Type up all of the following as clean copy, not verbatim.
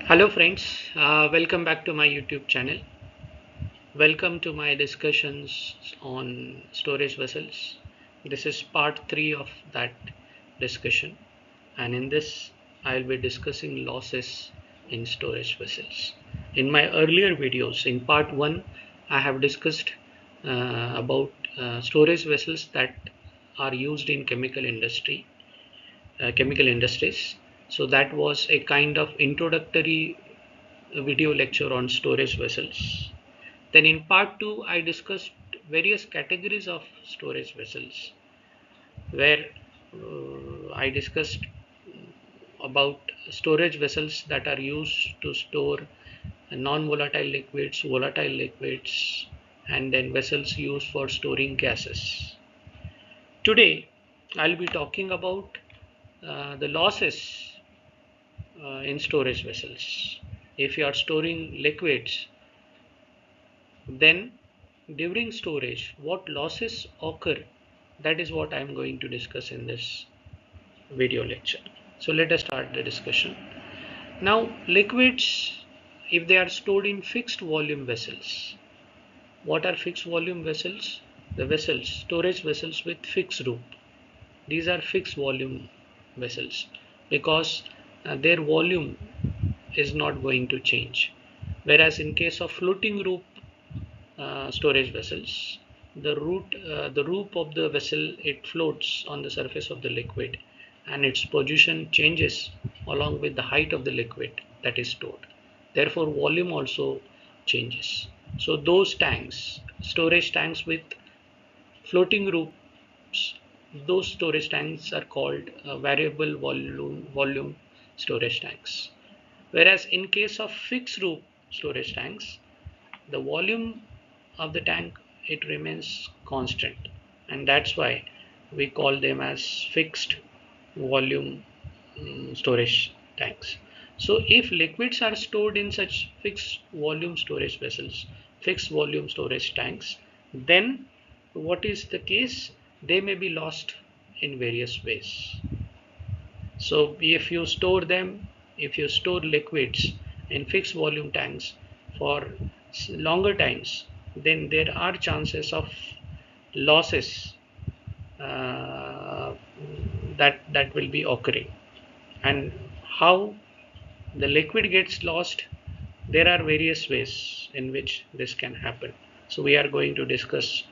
Hello friends, welcome back to my YouTube channel. Welcome to my discussions on storage vessels. This is part 3 of that discussion, and in this I'll be discussing losses in storage vessels. In my earlier videos, in part 1, I have discussed about storage vessels that are used in chemical industries. So that was a kind of introductory video lecture on storage vessels. Then in part 2, I discussed various categories of storage vessels where I discussed about storage vessels that are used to store non-volatile liquids, volatile liquids, and then vessels used for storing gases. Today, I'll be talking about the losses in storage vessels. If you are storing liquids, then during storage, what losses occur? That is what I am going to discuss in this video lecture. So let us start the discussion. Now, liquids, if they are stored in fixed volume vessels, what are fixed volume vessels? The vessels, storage vessels with fixed roof. These are fixed volume vessels because their volume is not going to change. Whereas in case of floating roof storage vessels, the roof of the vessel, it floats on the surface of the liquid, and its position changes along with the height of the liquid that is stored. Therefore, volume also changes. So those tanks, storage tanks with floating roofs, those storage tanks are called variable volume storage tanks. Whereas in case of fixed roof storage tanks, the volume of the tank, it remains constant, and that's why we call them as fixed volume storage tanks. So if liquids are stored in such fixed volume storage vessels, fixed volume storage tanks, then what is the case? They may be lost in various ways. So if you store liquids in fixed volume tanks for longer times, then there are chances of losses uh, that will be occurring. And how the liquid gets lost, there are various ways in which this can happen. So we are going to discuss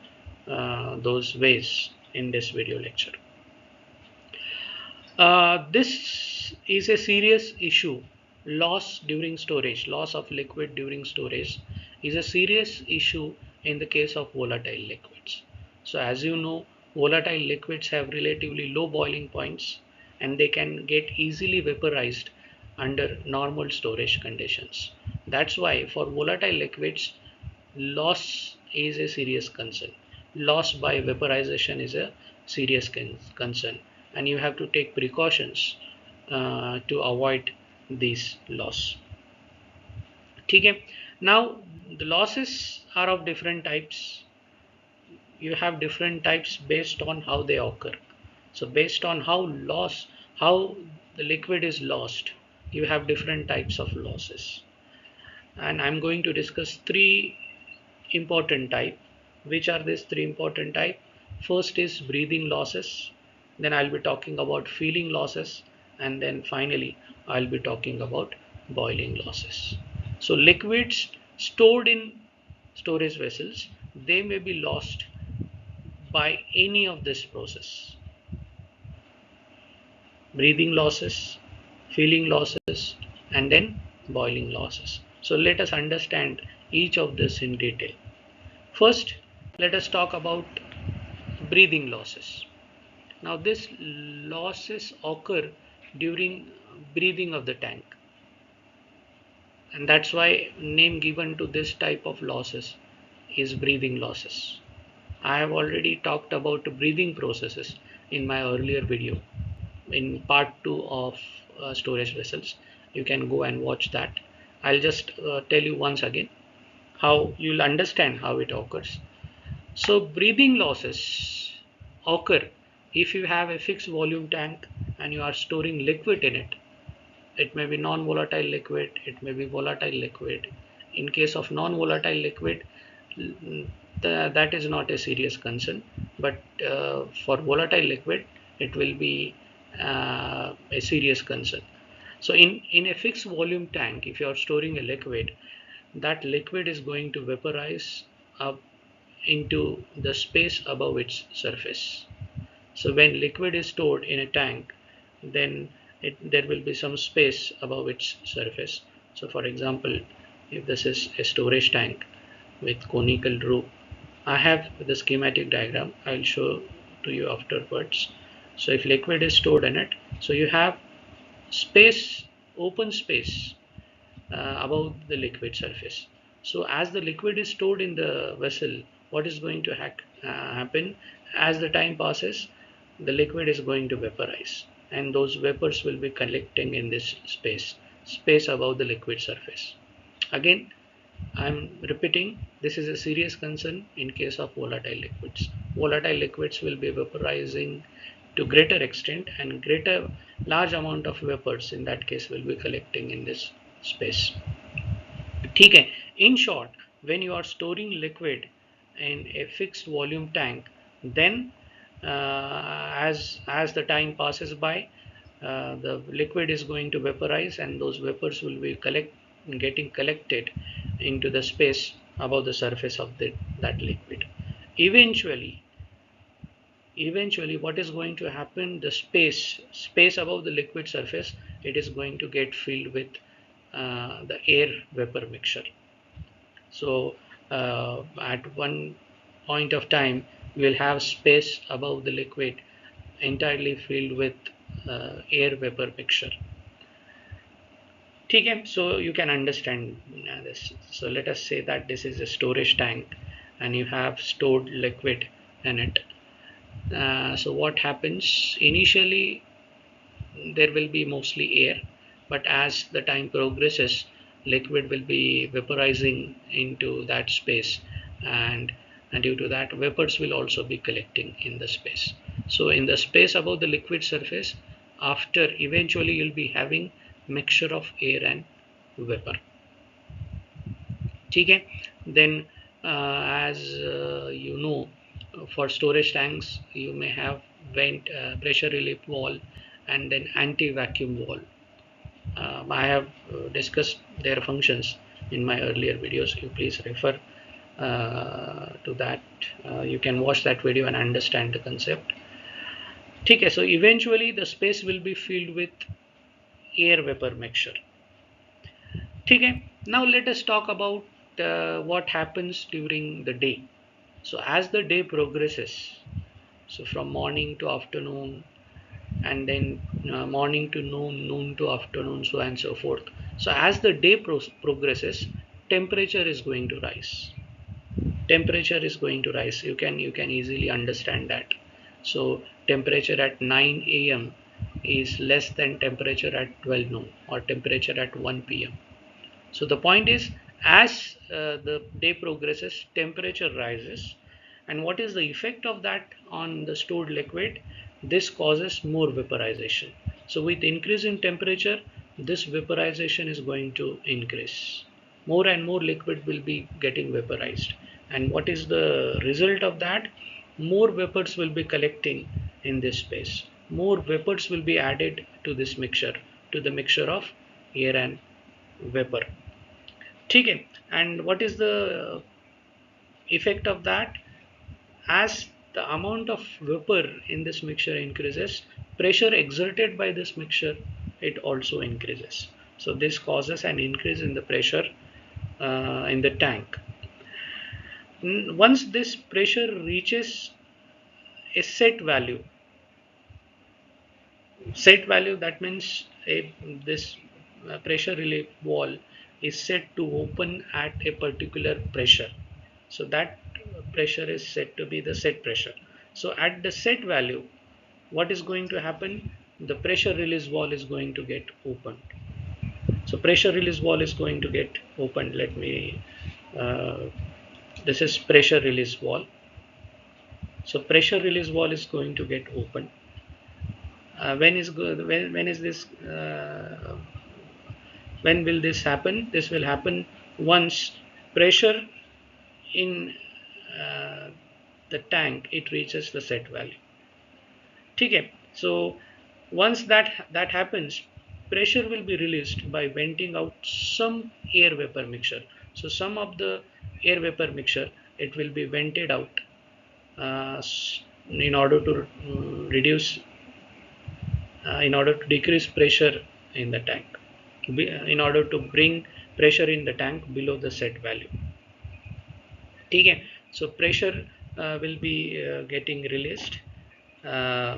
those ways in this video lecture. This is a serious issue. Loss of liquid during storage is a serious issue in the case of volatile liquids. So, as you know, volatile liquids have relatively low boiling points and they can get easily vaporized under normal storage conditions. That's why for volatile liquids, loss is a serious concern. Loss by vaporization is a serious concern, and you have to take precautions to avoid these loss. Okay. Now the losses are of different types. You have different types based on how they occur. So based on how the liquid is lost, you have different types of losses. And I'm going to discuss three important type. Which are these three important type? First is breathing losses, then I'll be talking about feeling losses, and then finally I'll be talking about boiling losses. So liquids stored in storage vessels, they may be lost by any of this process: breathing losses, feeling losses, and then boiling losses. So let us understand each of this in detail. First, let us talk about breathing losses. Now, these losses occur during breathing of the tank, and that's why name given to this type of losses is breathing losses. I have already talked about breathing processes in my earlier video in part 2 of storage vessels. You can go and watch that. I'll just tell you once again how you'll understand how it occurs. So breathing losses occur if you have a fixed volume tank and you are storing liquid in it. It may be non-volatile liquid, it may be volatile liquid. In case of non-volatile liquid, that is not a serious concern, but for volatile liquid, it will be a serious concern. So in a fixed volume tank, if you are storing a liquid, that liquid is going to vaporize up into the space above its surface. So when liquid is stored in a tank, then there will be some space above its surface. So for example, if this is a storage tank with conical roof, I have the schematic diagram. I'll show to you afterwards. So if liquid is stored in it, so you have space, open space above the liquid surface. So as the liquid is stored in the vessel, what is going to happen? As the time passes, the liquid is going to vaporize, and those vapors will be collecting in this space above the liquid surface. Again, I'm repeating, this is a serious concern in case of volatile liquids. Volatile liquids will be vaporizing to greater extent, and greater large amount of vapors in that case will be collecting in this space. ठीक है. In short, when you are storing liquid in a fixed volume tank, then as the time passes by, the liquid is going to vaporize, and those vapors will be getting collected into the space above the surface of that liquid. Eventually what is going to happen, the space above the liquid surface, it is going to get filled with the air vapor mixture. So at one point of time, we will have space above the liquid entirely filled with air vapor mixture. Okay, so you can understand this. So let us say that this is a storage tank and you have stored liquid in it. So what happens initially, there will be mostly air, but as the time progresses, liquid will be vaporizing into that space, and due to that, vapors will also be collecting in the space. So in the space above the liquid surface, after eventually you'll be having mixture of air and vapor. Okay, then as you know, for storage tanks you may have vent, pressure relief valve, and then anti-vacuum valve. I have discussed their functions in my earlier videos. You please refer to that. You can watch that video and understand the concept. Okay, so eventually the space will be filled with air vapor mixture. Okay, now let us talk about what happens during the day. So as the day progresses, so from morning to afternoon, and then morning to noon, noon to afternoon, so on and so forth. So as the day progresses, temperature is going to rise. Temperature is going to rise. You can easily understand that. So temperature at 9 a.m. is less than temperature at 12 noon, or temperature at 1 p.m. So the point is, as the day progresses, temperature rises, and what is the effect of that on the stored liquid? This causes more vaporization. So with increase in temperature, this vaporization is going to increase. More and more liquid will be getting vaporized. And what is the result of that? More vapors will be collecting in this space. More vapors will be added to this mixture, to the mixture of air and vapor. Okay, and what is the effect of that? As the amount of vapor in this mixture increases, pressure exerted by this mixture, it also increases. So this causes an increase in the pressure in the tank. Once this pressure reaches a set value, that means this pressure relief valve is set to open at a particular pressure. So that pressure is set to be the set pressure. So at the set value, what is going to happen? The pressure release valve is going to get opened. So pressure release valve is going to get opened. Let me this is pressure release valve. So pressure release valve is going to get open. When is this When will this happen? This will happen once pressure in uh, the tank it reaches the set value. Okay, so once that happens, pressure will be released by venting out some air vapor mixture. So some of the air vapor mixture it will be vented out uh, in order to reduce, in order to decrease pressure in the tank, in order to bring pressure in the tank below the set value. Okay, so pressure will be getting released uh,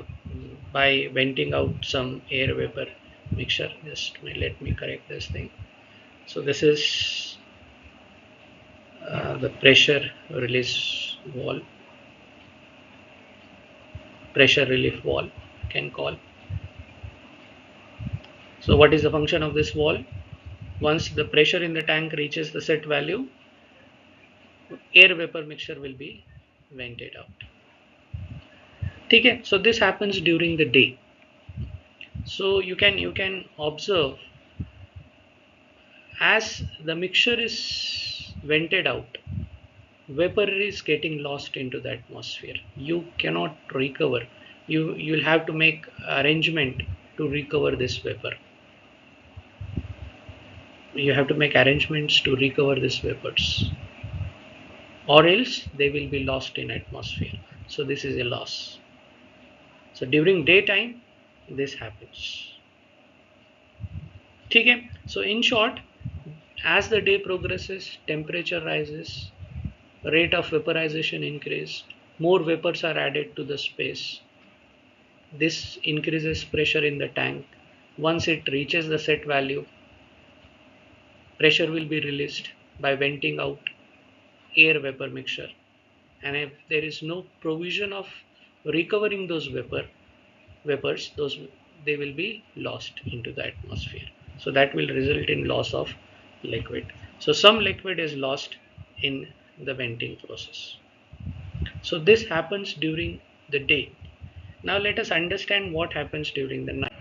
by venting out some air vapor mixture. Just let me correct this thing. So this is the pressure release valve, pressure relief valve can call. So what is the function of this valve? Once the pressure in the tank reaches the set value, air vapor mixture will be vented out. Okay, so this happens during the day. So you can observe as the mixture is vented out, vapor is getting lost into the atmosphere. You cannot recover. You'll have to make arrangement to recover this vapor. You have to make arrangements to recover these vapors, or else they will be lost in atmosphere. So this is a loss. So during daytime, this happens. Okay. So in short, as the day progresses, temperature rises, rate of vaporization increase, more vapors are added to the space. This increases pressure in the tank. Once it reaches the set value, pressure will be released by venting out air vapor mixture. And if there is no provision of recovering those vapors, those they will be lost into the atmosphere. So that will result in loss of liquid. So some liquid is lost in the venting process. So this happens during the day. Now let us understand what happens during the night.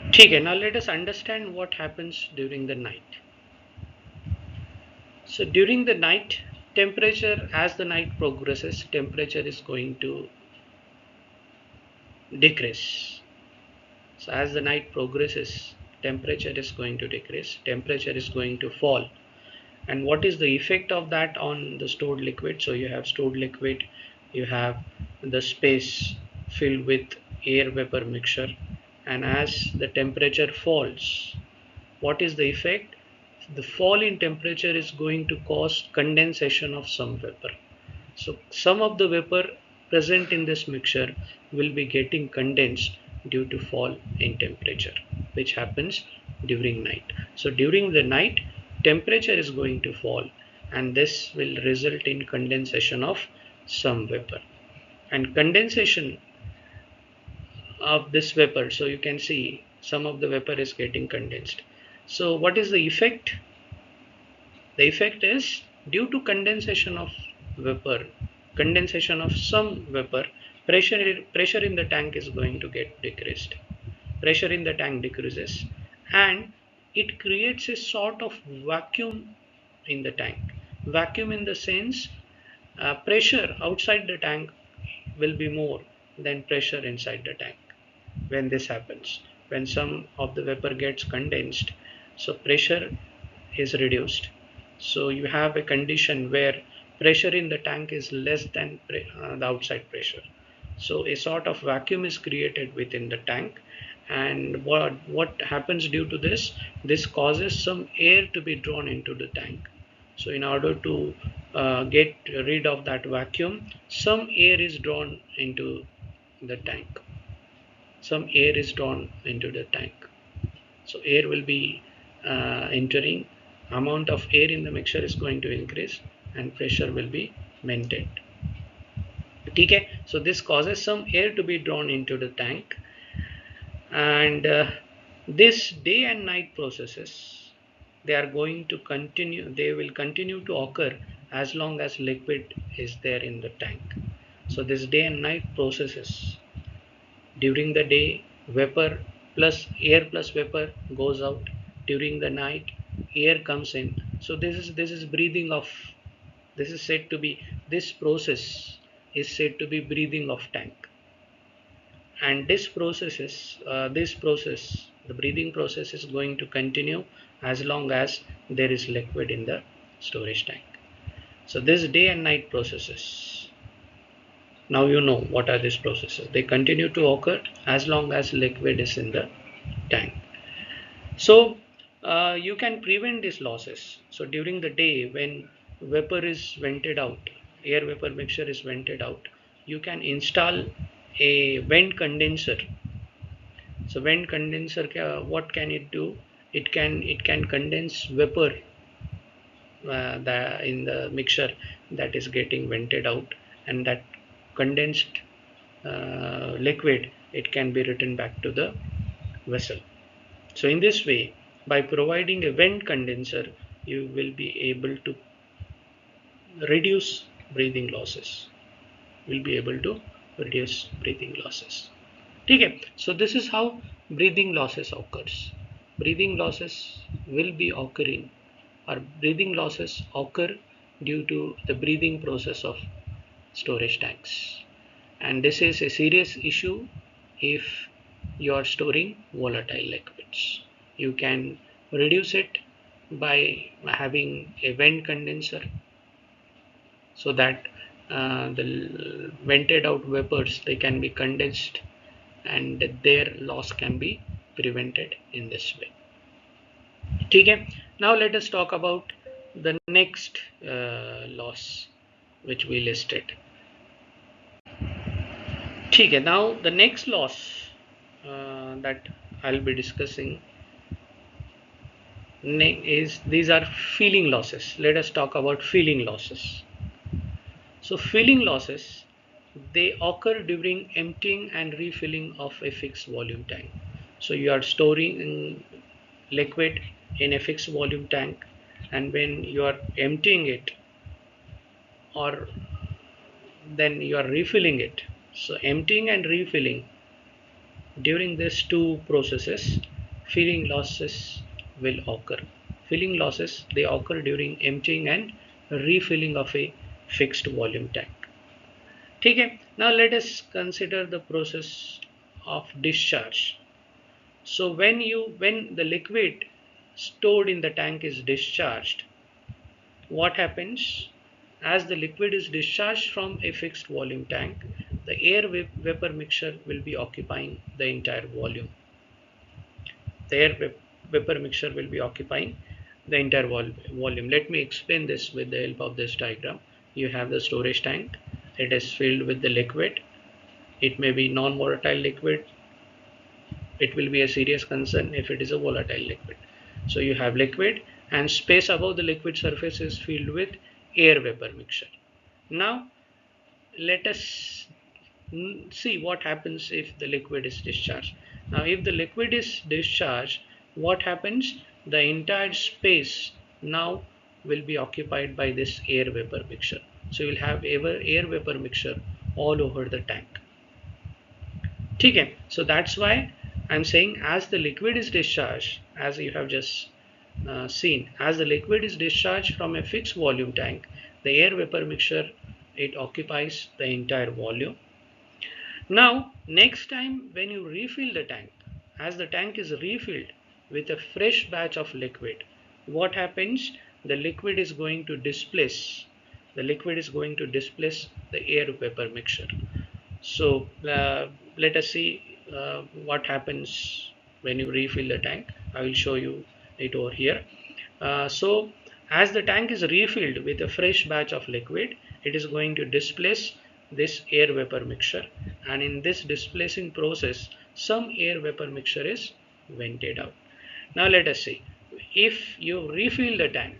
Okay, now let us understand what happens during the night. So during the night, temperature, as the night progresses, temperature is going to decrease. So as the night progresses, temperature is going to decrease, temperature is going to fall. And what is the effect of that on the stored liquid? So you have stored liquid, you have the space filled with air vapor mixture, and as the temperature falls, what is the effect? The fall in temperature is going to cause condensation of some vapor. So some of the vapor present in this mixture will be getting condensed due to fall in temperature, which happens during night. So during the night, temperature is going to fall, and this will result in condensation of some vapor. And condensation of this vapor, so you can see some of the vapor is getting condensed. So what is the effect? The effect is due to condensation of vapor, condensation of some vapor, pressure in the tank is going to get decreased. Pressure in the tank decreases, and it creates a sort of vacuum in the tank. Vacuum in the sense, pressure outside the tank will be more than pressure inside the tank. When this happens, when some of the vapor gets condensed, so pressure is reduced. So you have a condition where pressure in the tank is less than the outside pressure. So a sort of vacuum is created within the tank. And what happens due to this? This causes some air to be drawn into the tank. So in order to get rid of that vacuum, some air is drawn into the tank. Some air is drawn into the tank. So air will be entering, amount of air in the mixture is going to increase, and pressure will be maintained. Okay, so this causes some air to be drawn into the tank, and this day and night processes, they are going to continue, they will continue to occur as long as liquid is there in the tank. So this day and night processes, during the day, vapor plus air plus vapor goes out, during the night air comes in. So this is breathing of, this is said to be, this process is said to be breathing of tank. And this process, the breathing process, is going to continue as long as there is liquid in the storage tank. So this day and night processes, now you know what are these processes. They continue to occur as long as liquid is in the tank. So you can prevent these losses. So during the day when vapor is vented out, air vapor mixture is vented out, you can install a vent condenser. So vent condenser, what can it do? It can condense vapor in the mixture that is getting vented out, and that condensed liquid, it can be returned back to the vessel. So in this way, by providing a vent condenser, you will be able to reduce breathing losses. Will be able to reduce breathing losses. Okay. So this is how breathing losses occurs. Breathing losses will be occurring, or breathing losses occur due to the breathing process of storage tanks. And this is a serious issue if you are storing volatile liquids. You can reduce it by having a vent condenser, so that the vented out vapors, they can be condensed and their loss can be prevented in this way. Okay. Now let us talk about the next loss which we listed. Okay. Now the next loss that I'll be discussing is, these are feeling losses. Let us talk about feeling losses. So feeling losses, they occur during emptying and refilling of a fixed volume tank. So you are storing liquid in a fixed volume tank, and when you are emptying it, or then you are refilling it. So emptying and refilling, during these two processes, feeling losses will occur. Feeling losses, they occur during emptying and refilling of a fixed volume tank. Okay. Now let us consider the process of discharge. So when the liquid stored in the tank is discharged, what happens? As the liquid is discharged from a fixed volume tank, the air vapor mixture will be occupying the entire volume. The air vapor mixture will be occupying the entire volume. Let me explain this with the help of this diagram. You have the storage tank. It is filled with the liquid. It may be non-volatile liquid. It will be a serious concern if it is a volatile liquid. So you have liquid, and space above the liquid surface is filled with air vapor mixture. Now let us see what happens if the liquid is discharged. Now if the liquid is discharged, what happens? The entire space now will be occupied by this air vapor mixture. So you will have air vapor mixture all over the tank. Okay. So that's why I'm saying, as the liquid is discharged, as you have just seen, as the liquid is discharged from a fixed volume tank, the air vapor mixture, it occupies the entire volume. Now next time when you refill the tank, as the tank is refilled with a fresh batch of liquid, what happens? The liquid is going to displace the air vapor mixture. So let us see what happens when you refill the tank. I will show you it over here. So as the tank is refilled with a fresh batch of liquid, it is going to displace this air vapor mixture, and in this displacing process, some air vapor mixture is vented out. Now let us see, if you refill the tank,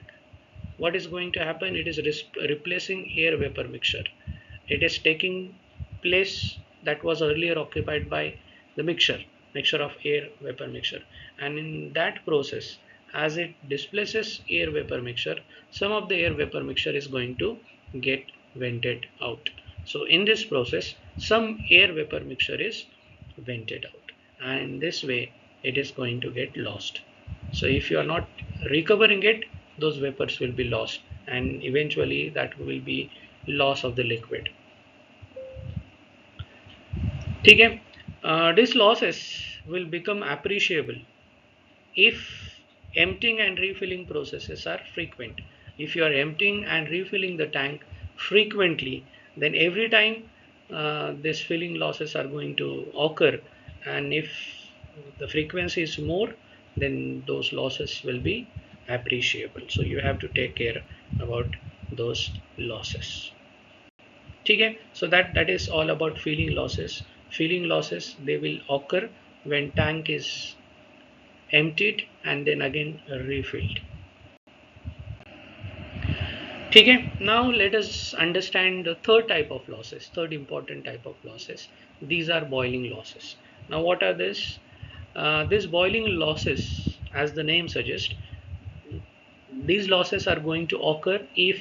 what is going to happen? It is replacing air vapor mixture. It is taking place that was earlier occupied by the mixture of air vapor mixture, and in that process, as it displaces air vapor mixture, some of the air vapor mixture is going to get vented out. So in this process, some air vapor mixture is vented out, and in this way it is going to get lost. So if you are not recovering it, those vapors will be lost, and eventually that will be loss of the liquid. Okay. These losses will become appreciable if emptying and refilling processes are frequent. If you are emptying and refilling the tank frequently, then every time these filling losses are going to occur, and if the frequency is more, then those losses will be appreciable. So you have to take care about those losses. Okay, so that is all about filling losses. Filling losses, they will occur when tank is emptied and then again refilled. Okay, now let us understand the third type of losses, third important type of losses. These are boiling losses. Now what are this? These boiling losses, as the name suggests, these losses are going to occur if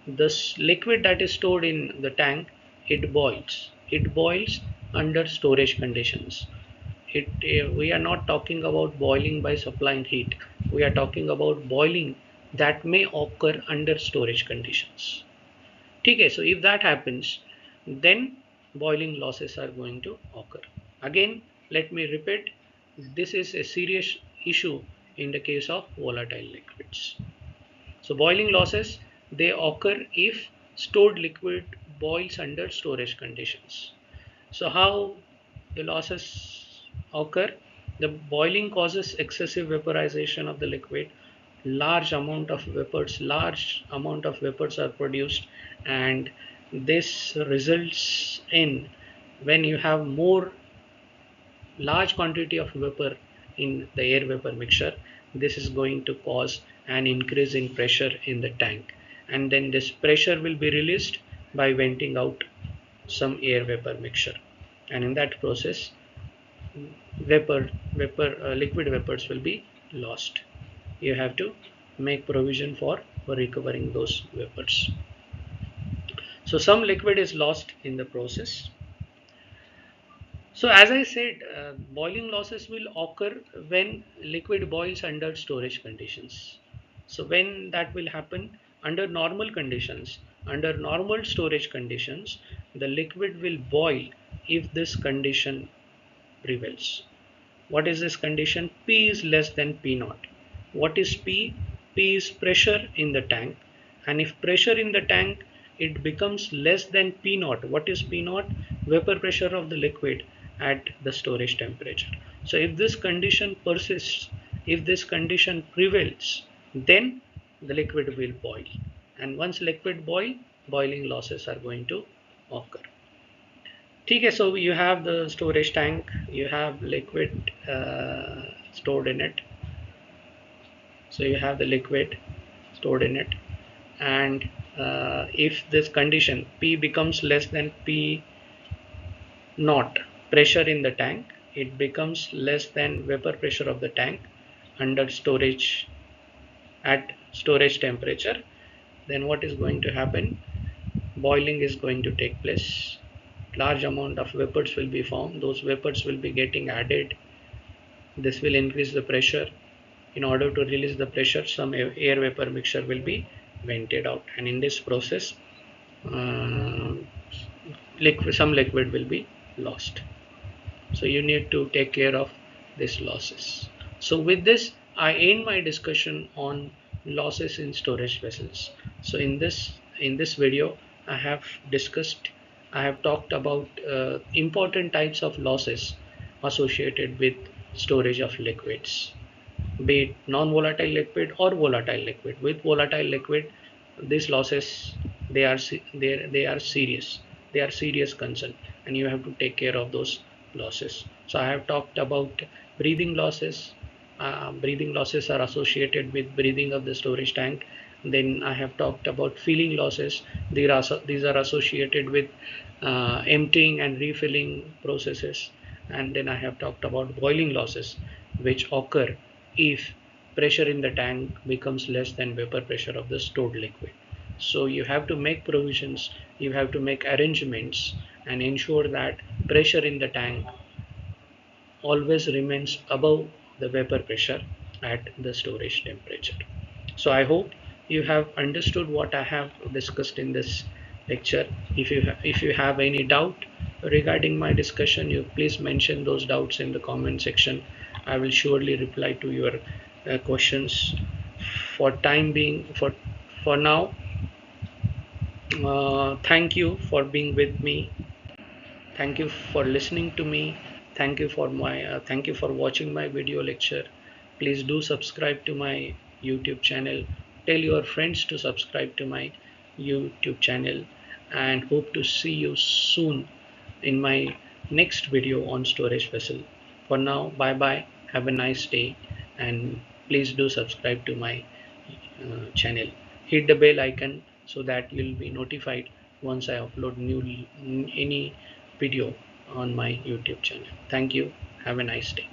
this liquid that is stored in the tank, it boils under storage conditions. We are not talking about boiling by supplying heat, we are talking about boiling that may occur under storage conditions. Okay, so if that happens, then boiling losses are going to occur. Again, let me repeat, this is a serious issue in the case of volatile liquids. So boiling losses, they occur if stored liquid boils under storage conditions. So how the losses occur? The boiling causes excessive vaporization of the liquid. Large amount of vapors are produced, and this results in, when you have more large quantity of vapor in the air vapor mixture, this is going to cause an increase in pressure in the tank, and then this pressure will be released by venting out some air vapor mixture, and in that process liquid vapors will be lost. You have to make provision for recovering those vapors. So some liquid is lost in the process. So as I said, boiling losses will occur when liquid boils under storage conditions. So when that will happen, under normal conditions, under normal storage conditions, the liquid will boil if this condition prevails. What is this condition? P is less than P naught. What is P? P is pressure in the tank, and if pressure in the tank, it becomes less than P naught. What is P naught? Vapor pressure of the liquid at the storage temperature. So if this condition persists, if this condition prevails, then the liquid will boil, and once liquid boiling losses are going to occur. Okay, so you have the storage tank, you have liquid stored in it. So you have the liquid stored in it, and if this condition P becomes less than P naught, pressure in the tank, it becomes less than vapor pressure of the tank under storage at storage temperature, then what is going to happen? Boiling is going to take place. Large amount of vapors will be formed. Those vapors will be getting added. This will increase the pressure. In order to release the pressure, some air vapor mixture will be vented out, and in this process uh, some liquid will be lost. So you need to take care of these losses. So with this, I end my discussion on losses in storage vessels. So in this video, I have discussed, I have talked about important types of losses associated with storage of liquids, be it non-volatile liquid or volatile liquid. With volatile liquid, these losses, they are serious. They are serious concern, and you have to take care of those losses. So I have talked about breathing losses. Breathing losses are associated with breathing of the storage tank. Then I have talked about filling losses. These are associated with emptying and refilling processes. And then I have talked about boiling losses, which occur if pressure in the tank becomes less than vapor pressure of the stored liquid. So you have to make provisions, you have to make arrangements and ensure that pressure in the tank always remains above the vapor pressure, at the storage temperature. So I hope you have understood what I have discussed in this lecture. If you have any doubt regarding my discussion, you please mention those doubts in the comment section. I will surely reply to your questions. For time being, for now, thank you for being with me. Thank you for listening to me. Thank you for watching my video lecture. Please do subscribe to my YouTube channel. Tell your friends to subscribe to my YouTube channel, and hope to see you soon in my next video on storage vessel. For now, bye bye. Have a nice day, and please do subscribe to my channel. Hit the bell icon so that you'll be notified once I upload any video on my YouTube channel. Thank you. Have a nice day.